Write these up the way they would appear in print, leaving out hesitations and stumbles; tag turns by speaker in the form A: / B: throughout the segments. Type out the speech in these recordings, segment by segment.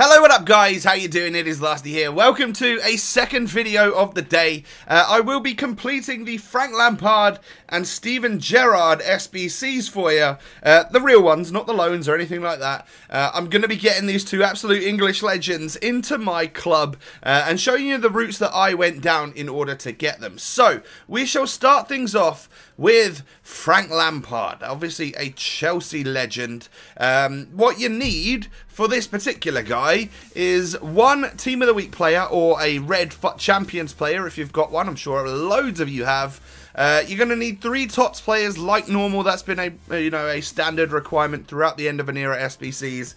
A: Hello, what up guys, how you doing? It is Lasty here. Welcome to a second video of the day. I will be completing the Frank Lampard and STEVEN GERRARD SBCs for you. The real ones, not the loans or anything like that. I'm going to be getting these two absolute English legends into my club and showing you the routes that I went down in order to get them. So, we shall start things off with Frank Lampard, obviously a Chelsea legend. What you need for this particular guy is one Team of the Week player or a Red FUT Champions player if you've got one. I'm sure loads of you have. You're going to need 3 TOTS players like normal. That's been a standard requirement throughout the end of an era SBCs.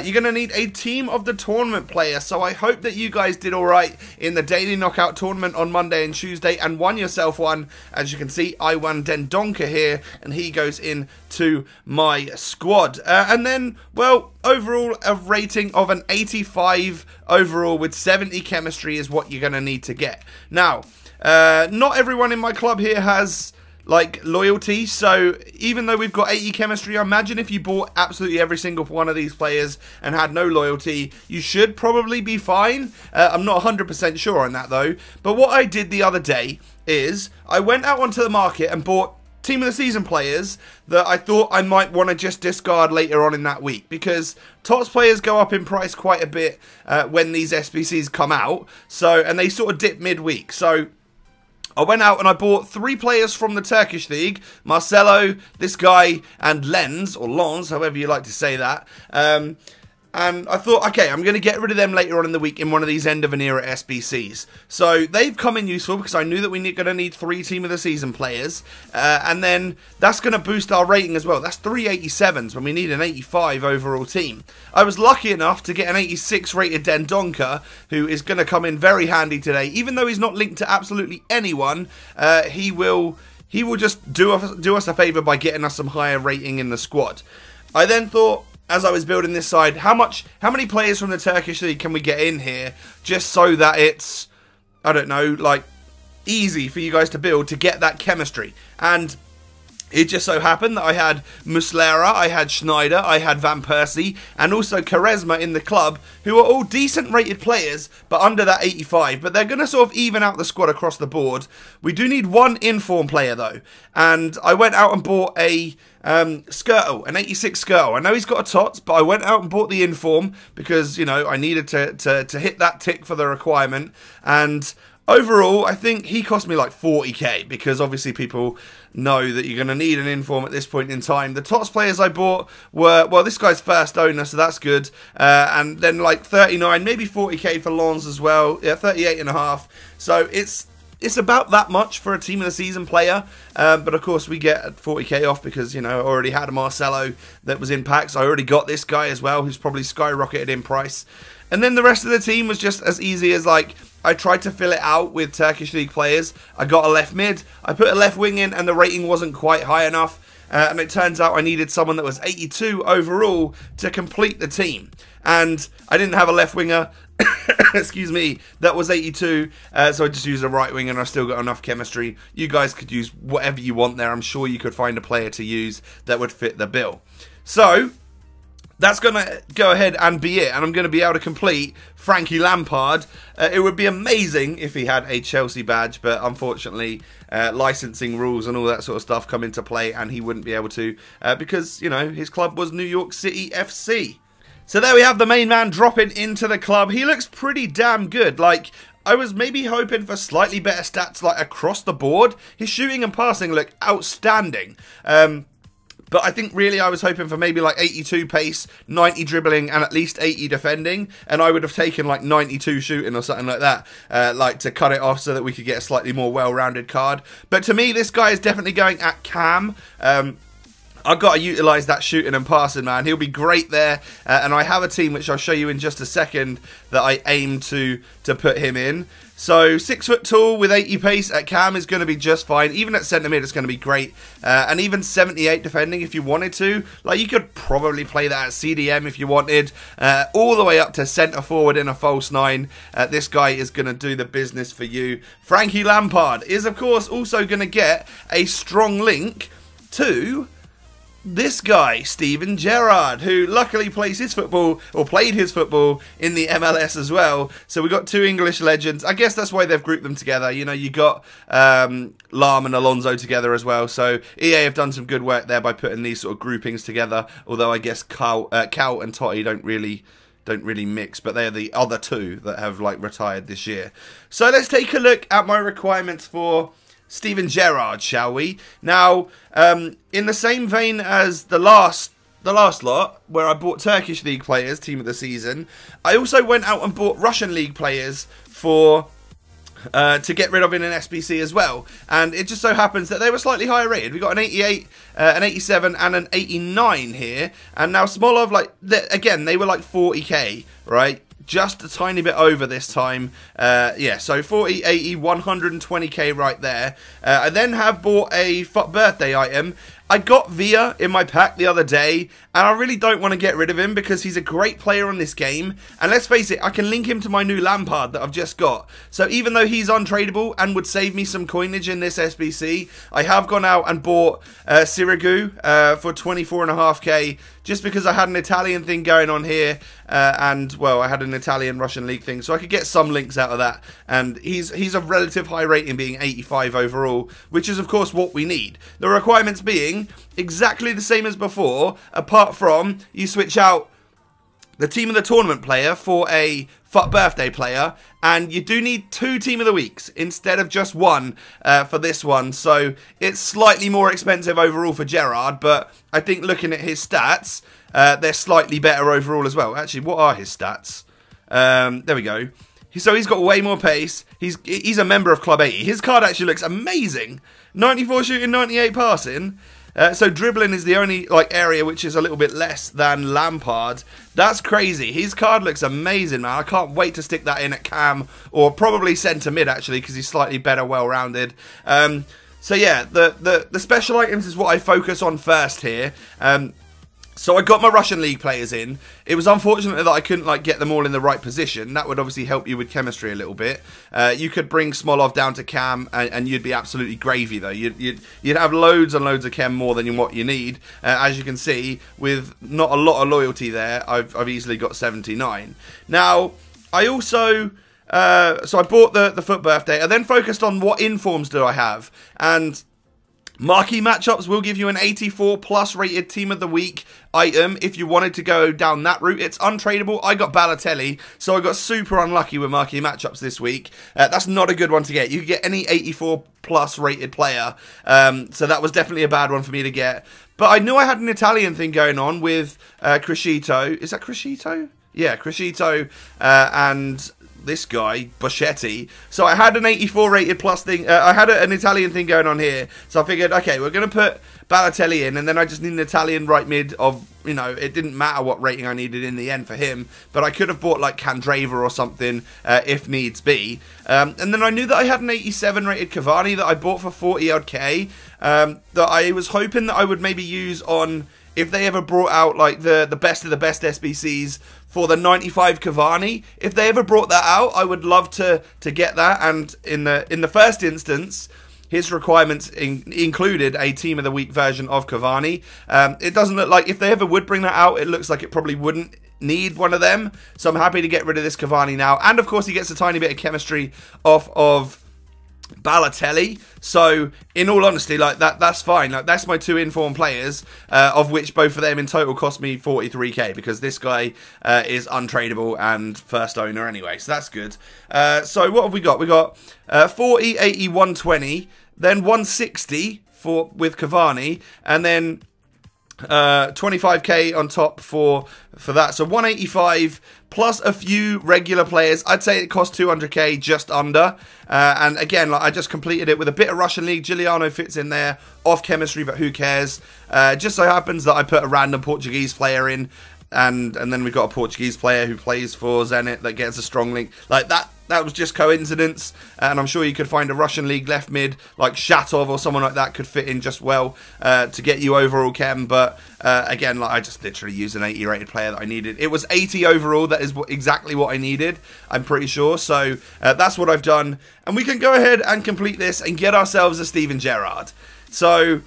A: You're going to need a Team of the Tournament player. So I hope that you guys did alright in the daily knockout tournament on Monday and Tuesday and won yourself one. As you can see, I won Dendonka here and he goes into my squad. And then, well, overall a rating of an 85 overall with 70 chemistry is what you're going to need to get. Now, not everyone in my club here has like loyalty, so even though we've got 80 chemistry, I imagine if you bought absolutely every single one of these players and had no loyalty, you should probably be fine. I'm not 100% sure on that though, but what I did the other day is I went out onto the market and bought Team of the Season players that I thought I might want to just discard later on in that week, because TOTS players go up in price quite a bit when these SBCs come out, so, and they sort of dip midweek. So I went out and I bought 3 players from the Turkish league, Marcelo, this guy, and Lens, or Lens, however you like to say that. And I thought, okay, I'm going to get rid of them later on in the week in one of these end of an era SBCs. So they've come in useful because I knew that we're going to need 3 Team of the Season players. And then that's going to boost our rating as well. That's 3 87s when we need an 85 overall team. I was lucky enough to get an 86 rated Dendonka, who is going to come in very handy today. Even though he's not linked to absolutely anyone, he will just do us a favour by getting us some higher rating in the squad. I then thought, as I was building this side, how many players from the Turkish league can we get in here just so that it's, I don't know, like easy for you guys to build to get that chemistry. And it just so happened that I had Muslera, I had Schneider, I had Van Persie, and also Charisma in the club, who are all decent rated players, but under that 85. But they're going to sort of even out the squad across the board. We do need one inform player though, and I went out and bought a Skirtle, an 86 Skirtle. I know he's got a TOTS, but I went out and bought the inform because, you know, I needed to hit that tick for the requirement. And overall, I think he cost me like 40k, because obviously people know that you're going to need an inform at this point in time. The TOTS players I bought were, well, this guy's first owner, so that's good. And then like 39, maybe 40k for Lons as well. Yeah, 38.5. So it's about that much for a Team of the Season player, but of course we get 40k off because, you know, I already had a Marcelo that was in packs. I already got this guy as well, who's probably skyrocketed in price. And then the rest of the team was just as easy as, like, I tried to fill it out with Turkish league players. I got a left mid, I put a left wing in, and the rating wasn't quite high enough. And it turns out I needed someone that was 82 overall to complete the team. And I didn't have a left winger, excuse me, that was 82, so I just used a right wing and I still got enough chemistry. You guys could use whatever you want there. I'm sure you could find a player to use that would fit the bill. So that's going to go ahead and be it, and I'm going to be able to complete Frankie Lampard. It would be amazing if he had a Chelsea badge, but unfortunately licensing rules and all that sort of stuff come into play and he wouldn't be able to because, you know, his club was New York City FC. So there we have the main man dropping into the club. He looks pretty damn good. Like, I was maybe hoping for slightly better stats like across the board. His shooting and passing look outstanding. But I think really I was hoping for maybe like 82 pace, 90 dribbling, and at least 80 defending. And I would have taken like 92 shooting or something like that, like to cut it off so that we could get a slightly more well-rounded card. But to me, this guy is definitely going at cam. I've got to utilise that shooting and passing, man. He'll be great there. And I have a team, which I'll show you in just a second, that I aim to put him in. So 6 foot tall with 80 pace at cam is going to be just fine. Even at centre mid, it's going to be great. And even 78 defending if you wanted to. Like, you could probably play that at CDM if you wanted. All the way up to centre forward in a false 9. This guy is going to do the business for you. Frankie Lampard is, of course, also going to get a strong link to this guy, Steven Gerrard, who luckily plays his football, or played his football, in the MLS as well. So we got 2 English legends. I guess that's why they've grouped them together. You know, you got Lam and Alonso together as well. So EA have done some good work there by putting these sort of groupings together. Although I guess Cal and Totti don't really mix, but they're the other 2 that have like retired this year. So let's take a look at my requirements for Steven Gerrard, shall we? Now, in the same vein as the last lot, where I bought Turkish League players, team of the season, I also went out and bought Russian League players for to get rid of in an SBC as well. And it just so happens that they were slightly higher rated. We got an 88, an 87, and an 89 here. And now Smolov, like, again, they were like 40k, right? Just a tiny bit over this time. Yeah, so 40, 80, 120k right there. I then have bought a FUT birthday item. I got Villa in my pack the other day, and I really don't want to get rid of him because he's a great player on this game. And let's face it, I can link him to my new Lampard that I've just got. So even though he's untradeable and would save me some coinage in this SBC, I have gone out and bought Sirigu for 24.5k, just because I had an Italian thing going on here, and, well, I had an Italian-Russian league thing, so I could get some links out of that. And he's a relative high rating, being 85 overall, which is, of course, what we need. The requirements being exactly the same as before, apart from you switch out the team of the tournament player for a FUT birthday player, and you do need 2 team of the weeks instead of just 1 for this one. So it's slightly more expensive overall for Gerrard, but I think looking at his stats, they're slightly better overall as well. Actually, what are his stats? There we go. So he's got way more pace. He's a member of Club 80. His card actually looks amazing. 94 shooting, 98 passing. So dribbling is the only area which is a little bit less than Lampard. That's crazy. His card looks amazing, man. I can't wait to stick that in at cam, or probably centre mid actually, because he's slightly better, well-rounded. So yeah, the special items is what I focus on first here. So I got my Russian League players in. It was unfortunate that I couldn't get them all in the right position. That would obviously help you with chemistry a little bit. You could bring Smolov down to cam, and you'd be absolutely gravy though. You'd have loads and loads of chem more than what you need. As you can see, with not a lot of loyalty there, I've easily got 79. Now I also so I bought the FUT birthday. I then focused on what informs do I have, and marquee matchups will give you an 84 plus rated team of the week item if you wanted to go down that route. It's untradeable. I got Balotelli, so I got super unlucky with marquee matchups this week. That's not a good one to get. You can get any 84 plus rated player, so that was definitely a bad one for me to get. But I knew I had an Italian thing going on with Crescito. Is that Crescito? Yeah, Crescito and this guy, Boschetti. So I had an 84 rated plus thing. I had an Italian thing going on here. So I figured, okay, we're going to put Balotelli in, and then I just need an Italian right mid of, you know, it didn't matter what rating I needed in the end for him, but I could have bought like Candreva or something if needs be. And then I knew that I had an 87 rated Cavani that I bought for 40 odd K, that I was hoping that I would maybe use on, if they ever brought out like the best of the best SBCs for the 95 Cavani. If they ever brought that out, I would love to get that. And in the first instance, his requirements included a team of the week version of Cavani. It doesn't look like, if they ever would bring that out, it looks like it probably wouldn't need one of them. So I'm happy to get rid of this Cavani now. And of course, he gets a tiny bit of chemistry off of Balotelli. So in all honesty, like that's fine. Like, that's my 2 informed players, of which both of them in total cost me 43k, because this guy is untradeable and first owner anyway, so that's good. So what have we got? We got 40, 80, 120, then 160 with Cavani, and then 25k on top for that. So 185 plus a few regular players. I'd say it cost 200k, just under. And again, like, I just completed it with a bit of Russian League. Giuliano fits in there, off chemistry, but who cares? Just so happens that I put a random Portuguese player in, and then we've got a Portuguese player who plays for Zenit that gets a strong link. Like that was just coincidence, and I'm sure you could find a Russian League left mid like Shatov or someone like that could fit in just well to get you overall chem. But again, like, I just literally used an 80 rated player that I needed. It was 80 overall. That is exactly what I needed, I'm pretty sure. So that's what I've done, and we can go ahead and complete this and get ourselves a Steven Gerrard. So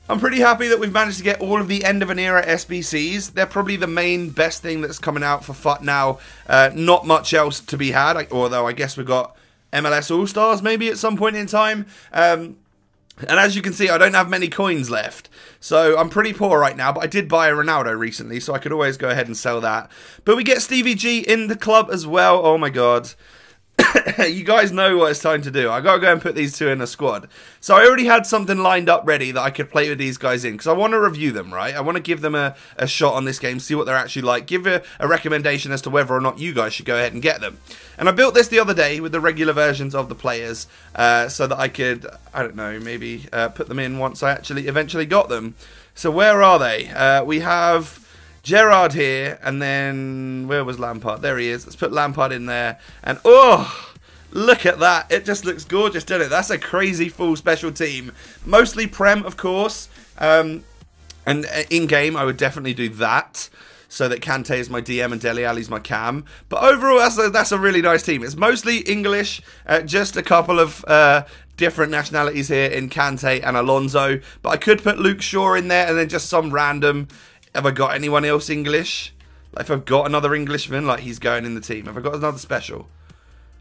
A: I'm pretty happy that we've managed to get all of the end of an era SBCs. They're probably the main best thing that's coming out for FUT now. Not much else to be had, although I guess we've got MLS All-Stars maybe at some point in time. And as you can see, I don't have many coins left. So I'm pretty poor right now, but I did buy a Ronaldo recently, so I could always go ahead and sell that. But we get Stevie G in the club as well. Oh my god. You guys know what it's time to do. I gotta go and put these two in a squad. So I already had something lined up ready that I could play with these guys in, because I want to review them, right? I want to give them a shot on this game, see what they're actually like, give a recommendation as to whether or not you guys should go ahead and get them. And I built this the other day with the regular versions of the players, so that I could, I don't know, maybe put them in once I actually eventually got them. So where are they? We have Gerrard here, and then where was Lampard? There he is. Let's put Lampard in there, and oh, look at that. It just looks gorgeous, doesn't it? That's a crazy full special team. Mostly Prem, of course, and in-game I would definitely do that, so that Kante is my DM and Dele Alli's my cam. But overall, that's a really nice team. It's mostly English, just a couple of different nationalities here in Kante and Alonso, but I could put Luke Shaw in there, and then just some random. Have I got anyone else English? Like, if I've got another Englishman, like he's going in the team. Have I got another special?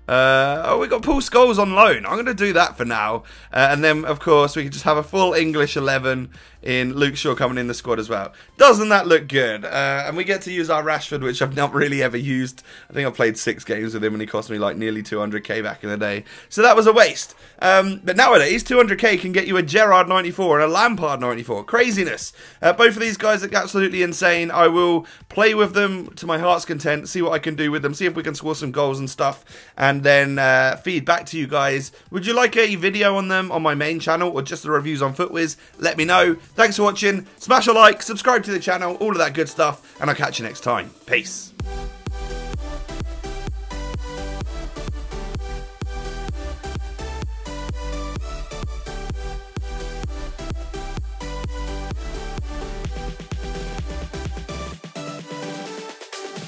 A: Oh, we got Paul Scholes on loan. I'm going to do that for now. And then, of course, we can just have a full English 11 in Luke Shaw coming in the squad as well. Doesn't that look good? And we get to use our Rashford, which I've not really ever used. I think I played 6 games with him and he cost me like nearly 200k back in the day. So that was a waste. But nowadays, 200k can get you a Gerrard 94 and a Lampard 94. Craziness. Both of these guys are absolutely insane. I will play with them to my heart's content, see what I can do with them, see if we can score some goals and stuff, and then feed back to you guys. Would you like a video on them on my main channel or just the reviews on FUTWIZ? Let me know. Thanks for watching. Smash a like, subscribe to the channel, all of that good stuff, and I'll catch you next time. Peace.